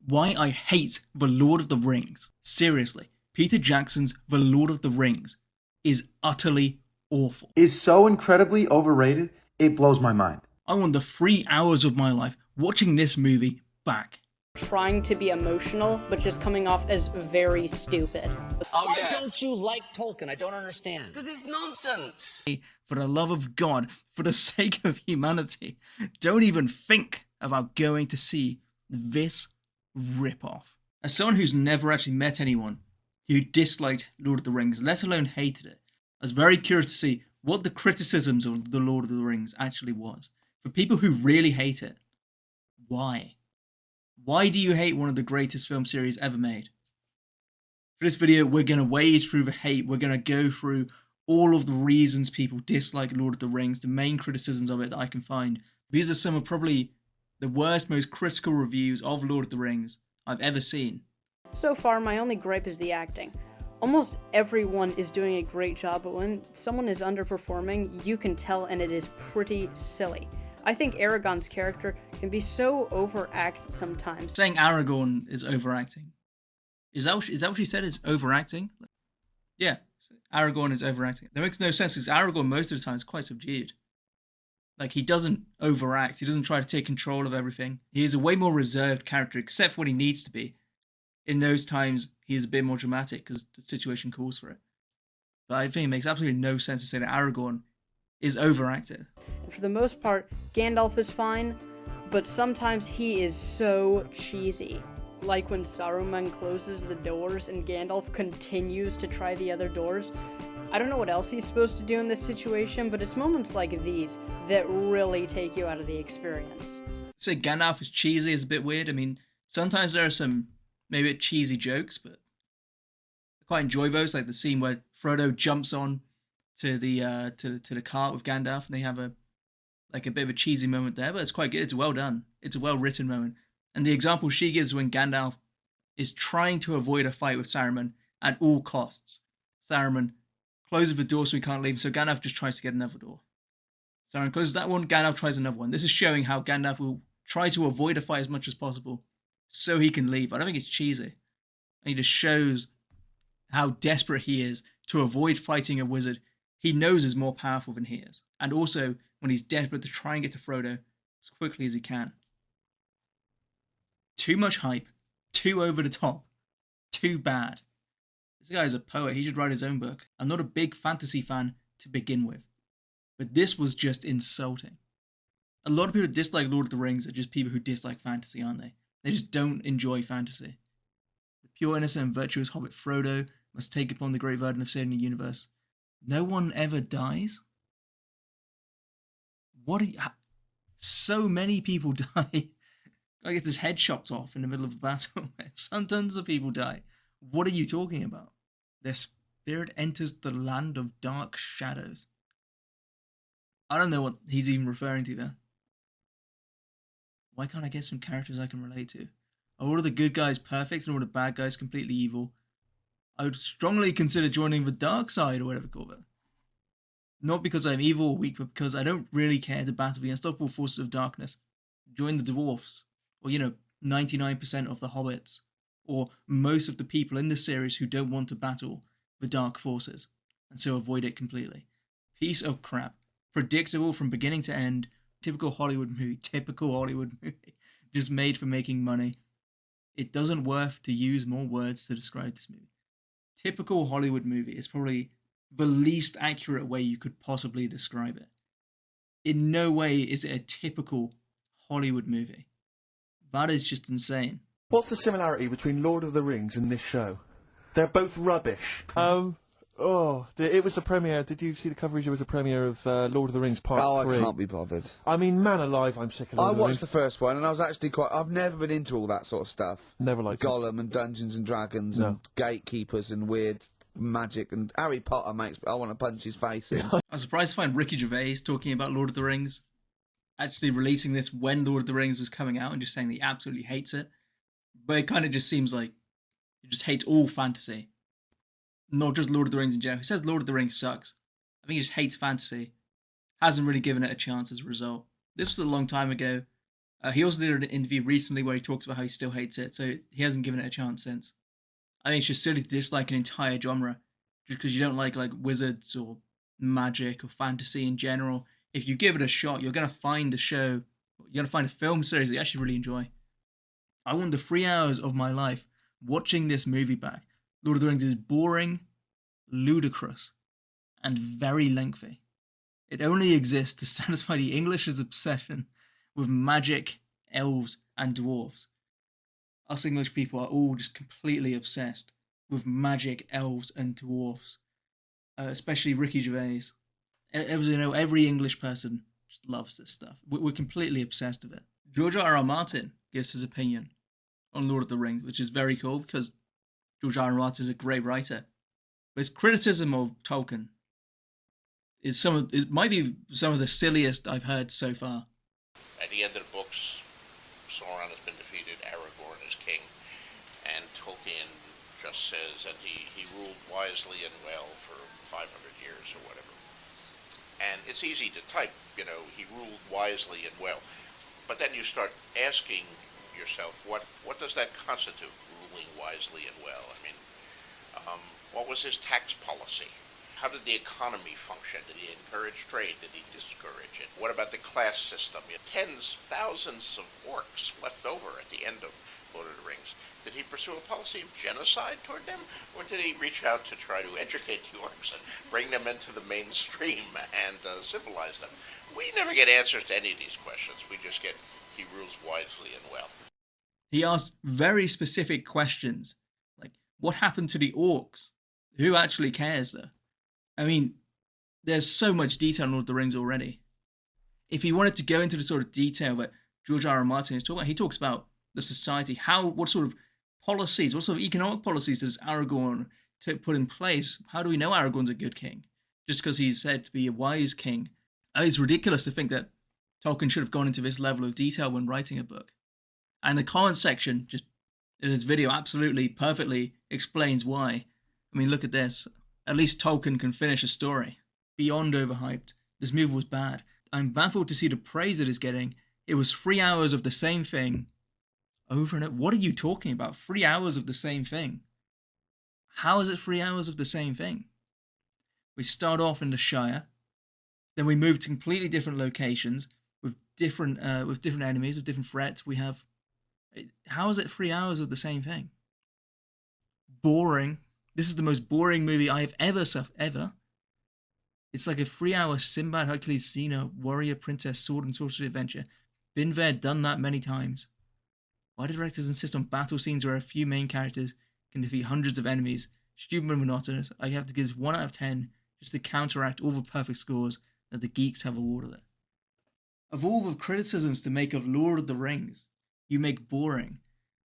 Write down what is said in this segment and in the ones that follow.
Why I hate The Lord of the Rings. Seriously, Peter Jackson's The Lord of the Rings is utterly awful. Is so incredibly overrated, it blows my mind. I want the 3 hours of my life watching this movie back. Trying to be emotional, but just coming off as very stupid. Why don't you like Tolkien? I don't understand. Because it's nonsense. For the love of God, for the sake of humanity, don't even think about going to see this rip-off. As someone who's never actually met anyone who disliked Lord of the Rings, let alone hated it, I was very curious to see what the criticisms of The Lord of the Rings actually was. For people who really hate it, why? Why do you hate one of the greatest film series ever made? For this video, we're going to wade through the hate. We're going to go through all of the reasons people dislike Lord of the Rings, the main criticisms of it that I can find. These are some of probably the worst, most critical reviews of Lord of the Rings I've ever seen. So far, my only gripe is the acting. Almost everyone is doing a great job, but when someone is underperforming, you can tell, and it is pretty silly. I think Aragorn's character can be so overacted sometimes. Saying Aragorn is overacting. Is that what she said, is overacting? Yeah, Aragorn is overacting. That makes no sense because Aragorn most of the time is quite subdued. Like, he doesn't overact. He doesn't try to take control of everything. He is a way more reserved character, except when he needs to be. In those times, he is a bit more dramatic because the situation calls for it. But I think it makes absolutely no sense to say that Aragorn is overacted. For the most part, Gandalf is fine, but sometimes he is so cheesy. Like when Saruman closes the doors and Gandalf continues to try the other doors. I don't know what else he's supposed to do in this situation, but it's moments like these that really take you out of the experience. Say Gandalf is cheesy is a bit weird. I mean, sometimes there are some maybe a bit cheesy jokes, but I quite enjoy those, like the scene where Frodo jumps on to the cart with Gandalf, and they have a bit of a cheesy moment there, but it's quite good. It's well done. It's a well written moment. And the example she gives when Gandalf is trying to avoid a fight with Saruman at all costs. Saruman closes the door so he can't leave, so Gandalf just tries to get another door. Saruman closes that one, Gandalf tries another one. This is showing how Gandalf will try to avoid a fight as much as possible so he can leave. I don't think it's cheesy. And he just shows how desperate he is to avoid fighting a wizard he knows is more powerful than he is. And also when he's desperate to try and get to Frodo as quickly as he can. Too much hype, too over the top, too bad. This guy is a poet. He should write his own book. I'm not a big fantasy fan to begin with, but this was just insulting. A lot of people who dislike Lord of the Rings are just people who dislike fantasy, aren't they? They just don't enjoy fantasy. The pure, innocent, and virtuous hobbit Frodo must take upon the great burden of saving the universe. No one ever dies? So many people die. Guy gets his head chopped off in the middle of a battle. Some tons of people die. What are you talking about? Their spirit enters the land of dark shadows. I don't know what he's even referring to there. Why can't I get some characters I can relate to? Are all of the good guys perfect and all the bad guys completely evil? I would strongly consider joining the dark side or whatever you call it. Not because I'm evil or weak, but because I don't really care to battle the unstoppable forces of darkness. Join the dwarfs. Or, 99% of the hobbits, or most of the people in the series who don't want to battle the dark forces, and so avoid it completely. Piece of crap. Predictable from beginning to end. Typical Hollywood movie. Just made for making money. It doesn't worth to use more words to describe this movie. Typical Hollywood movie is probably the least accurate way you could possibly describe it. In no way is it a typical Hollywood movie. That is just insane. What's the similarity between Lord of the Rings and this show? They're both rubbish. It was the premiere. Did you see the coverage? It was a premiere of Lord of the Rings Part 3. I can't be bothered. I mean, man alive, I'm sick of Lord I of the Rings. watched the first one, and I was actually I've never been into all that sort of stuff. Never liked it. Gollum and Dungeons and Dragons and gatekeepers and weird magic and Harry Potter makes. I want to punch his face in. I was surprised to find Ricky Gervais talking about Lord of the Rings, actually releasing this when Lord of the Rings was coming out and just saying that he absolutely hates it. But it kind of just seems like he just hates all fantasy. Not just Lord of the Rings in general. He says Lord of the Rings sucks. I think he just hates fantasy. Hasn't really given it a chance as a result. This was a long time ago. He also did an interview recently where he talks about how he still hates it, so he hasn't given it a chance since. I think it's just silly to dislike an entire genre just because you don't like wizards or magic or fantasy in general. If you give it a shot, you're gonna find a show, you're gonna find a film series that you actually really enjoy. I want the 3 hours of my life watching this movie back. Lord of the Rings is boring, ludicrous, and very lengthy. It only exists to satisfy the English's obsession with magic, elves, and dwarves. Us English people are all just completely obsessed with magic, elves, and dwarves. Especially Ricky Gervais. Every English person just loves this stuff. We're completely obsessed with it. George R.R. Martin gives his opinion on Lord of the Rings, which is very cool because George R.R. Martin is a great writer. But his criticism of Tolkien might be some of the silliest I've heard so far. At the end of the books, Sauron has been defeated, Aragorn is king, and Tolkien just says, and he ruled wisely and well for 500 years or whatever. And it's easy to type, he ruled wisely and well. But then you start asking yourself, what does that constitute, ruling wisely and well? I mean, what was his tax policy? How did the economy function? Did he encourage trade? Did he discourage it? What about the class system? Tens, thousands of orcs left over at the end of Lord of the Rings. Did he pursue a policy of genocide toward them? Or did he reach out to try to educate the orcs and bring them into the mainstream and civilize them? We never get answers to any of these questions. We just get, he rules wisely and well. He asked very specific questions, like, what happened to the orcs? Who actually cares, though? I mean, there's so much detail in Lord of the Rings already. If he wanted to go into the sort of detail that George R.R. Martin is talking about, he talks about the society, what sort of policies, what sort of economic policies does Aragorn put in place? How do we know Aragorn's a good king? Just because he's said to be a wise king. It's ridiculous to think that Tolkien should have gone into this level of detail when writing a book. And the comment section, just in this video, absolutely perfectly explains why. I mean, look at this. At least Tolkien can finish a story. Beyond overhyped. This movie was bad. I'm baffled to see the praise it is getting. It was 3 hours of the same thing. Over and over. What are you talking about? 3 hours of the same thing. How is it 3 hours of the same thing? We start off in the Shire. Then we move to completely different locations with different enemies, with different threats. We have... How is it 3 hours of the same thing? Boring. This is the most boring movie I have ever. It's like a 3 hour Sinbad, Hercules, Xena, warrior, princess, sword and sorcery adventure. Been there, done that many times. Why do directors insist on battle scenes where a few main characters can defeat hundreds of enemies? Stupid and monotonous. I have to give this 1 out of 10 just to counteract all the perfect scores that the geeks have awarded it. Of all the criticisms to make of Lord of the Rings, you make boring.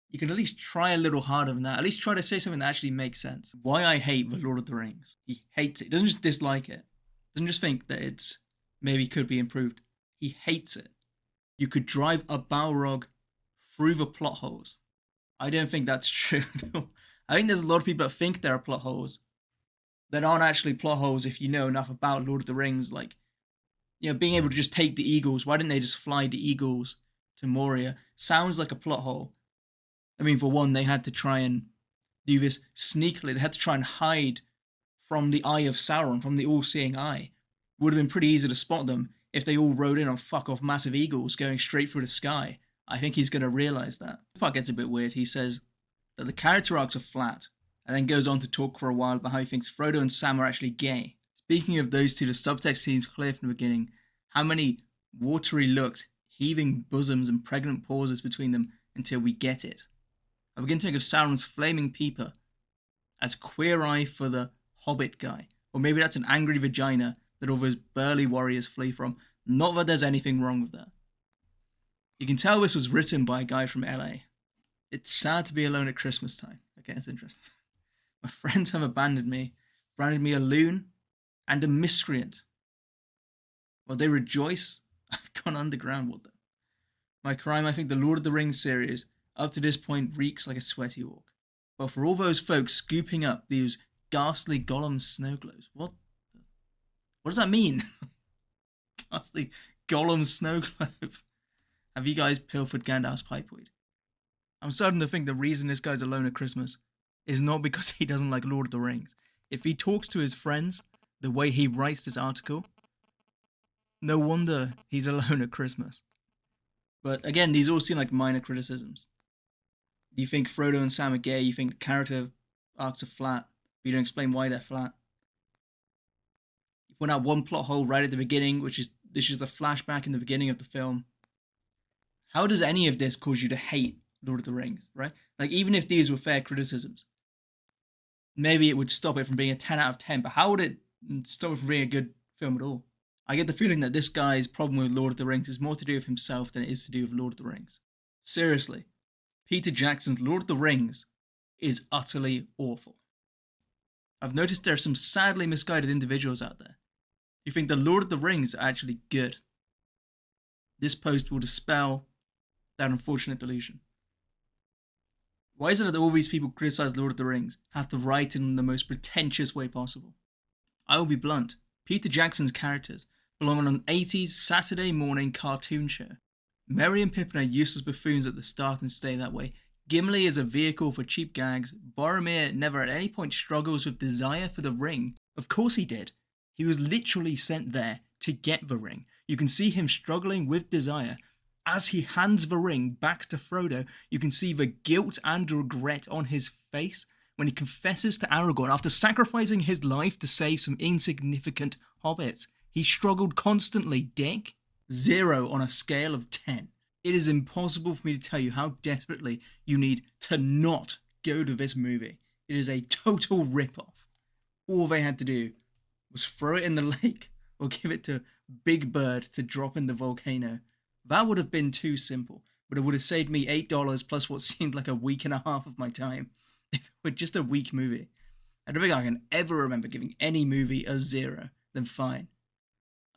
You can at least try a little harder than that. At least try to say something that actually makes sense. Why I hate The Lord of the Rings. He hates it. He doesn't just dislike it. Doesn't just think that it's maybe could be improved. He hates it. You could drive a Balrog through the plot holes. I don't think that's true. I think there's a lot of people that think there are plot holes that aren't actually plot holes if you know enough about Lord of the Rings. Like, being able to just take the eagles. Why didn't they just fly the eagles to Moria? Sounds like a plot hole. I mean, for one, they had to try and do this sneakily. They had to try and hide from the eye of Sauron, from the all-seeing eye. It would have been pretty easy to spot them if they all rode in on fuck-off massive eagles going straight through the sky. I think he's going to realise that. This part gets a bit weird. He says that the character arcs are flat, and then goes on to talk for a while about how he thinks Frodo and Sam are actually gay. Speaking of those two, the subtext seems clear from the beginning. How many watery looks, heaving bosoms, and pregnant pauses between them until we get it. I begin to think of Sauron's flaming peeper as queer eye for the Hobbit guy. Or maybe that's an angry vagina that all those burly warriors flee from. Not that there's anything wrong with that. You can tell this was written by a guy from LA. It's sad to be alone at Christmas time. Okay, that's interesting. My friends have abandoned me, branded me a loon and a miscreant. While they rejoice, I've gone underground with them. My crime, I think the Lord of the Rings series, up to this point, reeks like a sweaty orc. But for all those folks scooping up these ghastly Gollum snow globes, what does that mean? Ghastly Gollum snow globes. Have you guys pilfered Gandalf's pipeweed? I'm starting to think the reason this guy's alone at Christmas is not because he doesn't like Lord of the Rings. If he talks to his friends the way he writes this article, no wonder he's alone at Christmas. But again, these all seem like minor criticisms. You think Frodo and Sam are gay, you think character arcs are flat, but you don't explain why they're flat. You point out one plot hole right at the beginning, which is this is a flashback in the beginning of the film. How does any of this cause you to hate Lord of the Rings, right? Like, even if these were fair criticisms, maybe it would stop it from being a 10 out of 10, but how would it stop it from being a good film at all? I get the feeling that this guy's problem with Lord of the Rings is more to do with himself than it is to do with Lord of the Rings. Seriously, Peter Jackson's Lord of the Rings is utterly awful. I've noticed there are some sadly misguided individuals out there who think the Lord of the Rings are actually good. This post will dispel that unfortunate delusion. Why is it that all these people criticize Lord of the Rings have to write in the most pretentious way possible? I will be blunt. Peter Jackson's characters belong on an 80s Saturday morning cartoon show. Merry and Pippin are useless buffoons at the start and stay that way. Gimli is a vehicle for cheap gags. Boromir never at any point struggles with desire for the ring. Of course he did. He was literally sent there to get the ring. You can see him struggling with desire. As he hands the ring back to Frodo, you can see the guilt and regret on his face when he confesses to Aragorn after sacrificing his life to save some insignificant hobbits. He struggled constantly, dick. 0 on a scale of 10. It is impossible for me to tell you how desperately you need to not go to this movie. It is a total rip-off. All they had to do was throw it in the lake or give it to Big Bird to drop in the volcano. That would have been too simple, but it would have saved me $8 plus what seemed like a week and a half of my time. If it were just a weak movie. I don't think I can ever remember giving any movie a 0, then fine.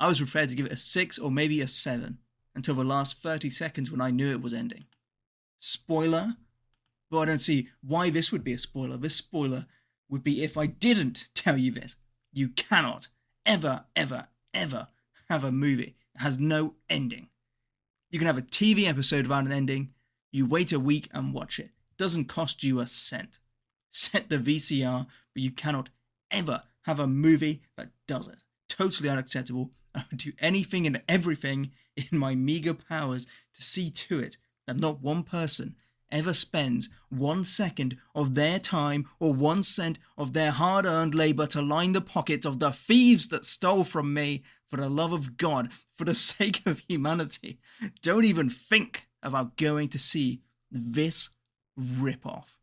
I was prepared to give it a 6 or maybe a 7 until the last 30 seconds when I knew it was ending. Spoiler? But I don't see why this would be a spoiler. This spoiler would be if I didn't tell you this. You cannot ever, ever, ever have a movie that has no ending. You can have a TV episode without an ending. You wait a week and watch it. Doesn't cost you a cent. Set the VCR, but you cannot ever have a movie that does it. Totally unacceptable. I would do anything and everything in my meager powers to see to it that not one person ever spends 1 second of their time or 1 cent of their hard-earned labor to line the pockets of the thieves that stole from me. For the love of God, for the sake of humanity, don't even think about going to see this rip-off.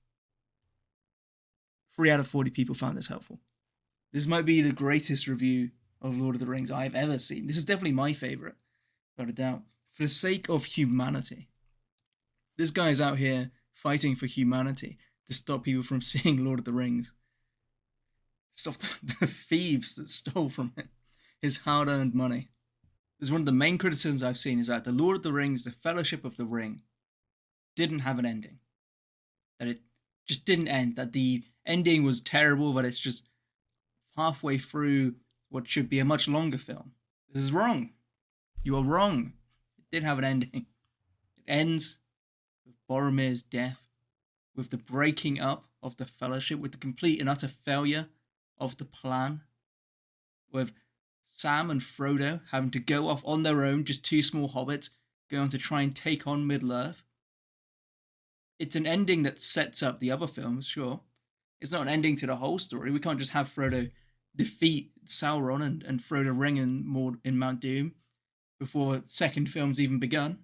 3 out of 40 people found this helpful. This might be the greatest review of Lord of the Rings I've ever seen. This is definitely my favourite, without a doubt. For the sake of humanity. This guy is out here fighting for humanity to stop people from seeing Lord of the Rings. Stop the thieves that stole from him his hard-earned money. This is one of the main criticisms I've seen, is that the Lord of the Rings, the Fellowship of the Ring, didn't have an ending. That it just didn't end. That the ending was terrible, but it's just halfway through what should be a much longer film. This is wrong. You are wrong. It did have an ending. It ends with Boromir's death, with the breaking up of the Fellowship, with the complete and utter failure of the plan, with Sam and Frodo having to go off on their own, just 2 small hobbits, going to try and take on Middle-earth. It's an ending that sets up the other films, sure. It's not an ending to the whole story. We can't just have Frodo defeat Sauron and Frodo ring in Mount Doom before second film's even begun.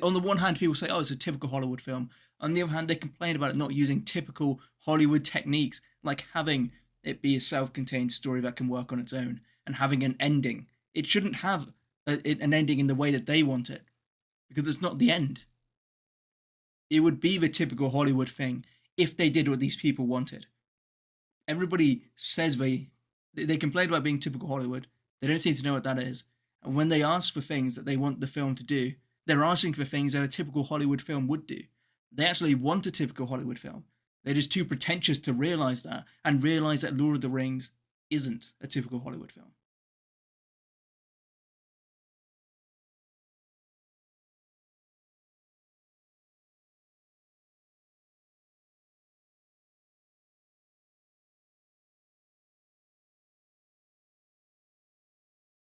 On the one hand, people say, oh, it's a typical Hollywood film. On the other hand, they complain about it not using typical Hollywood techniques, like having it be a self-contained story that can work on its own, and having an ending. It shouldn't have an ending in the way that they want it, because it's not the end. It would be the typical Hollywood thing if they did what these people wanted. Everybody says they complain about being typical Hollywood. They don't seem to know what that is. And when they ask for things that they want the film to do, they're asking for things that a typical Hollywood film would do. They actually want a typical Hollywood film. They're just too pretentious to realise that, and realise that Lord of the Rings isn't a typical Hollywood film.